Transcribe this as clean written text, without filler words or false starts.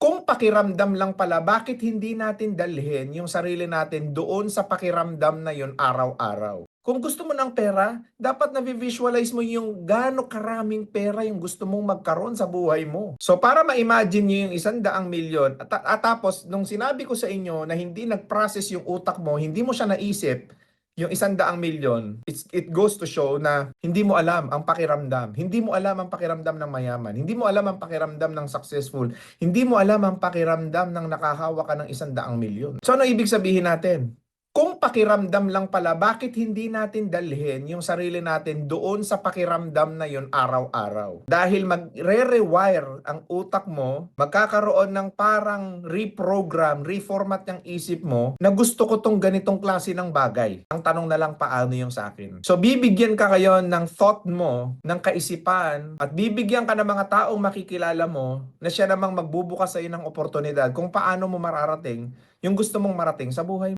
Kung pakiramdam lang pala, bakit hindi natin dalhin yung sarili natin doon sa pakiramdam na yun araw-araw? Kung gusto mo ng pera, dapat na-visualize mo yung gaano karaming pera yung gusto mong magkaroon sa buhay mo. So para ma-imagine nyo yung 100 milyon, at tapos nung sinabi ko sa inyo na hindi nag-process yung utak mo, hindi mo siya naisip, yung 100 milyon, it goes to show na hindi mo alam ang pakiramdam. Hindi mo alam ang pakiramdam ng mayaman. Hindi mo alam ang pakiramdam ng successful. Hindi mo alam ang pakiramdam ng nakahawak ka ng 100 milyon. So ano ibig sabihin natin? Kung pakiramdam lang pala, bakit hindi natin dalhin yung sarili natin doon sa pakiramdam na yun araw-araw? Dahil magre-rewire ang utak mo, magkakaroon ng parang reprogram, reformat ng isip mo na gusto ko tong ganitong klase ng bagay. Ang tanong na lang paano yung sa akin. So bibigyan ka kayo ng thought mo, ng kaisipan, at bibigyan ka ng mga taong makikilala mo na siya namang magbubukas sa iyo ng oportunidad kung paano mo mararating yung gusto mong marating sa buhay mo.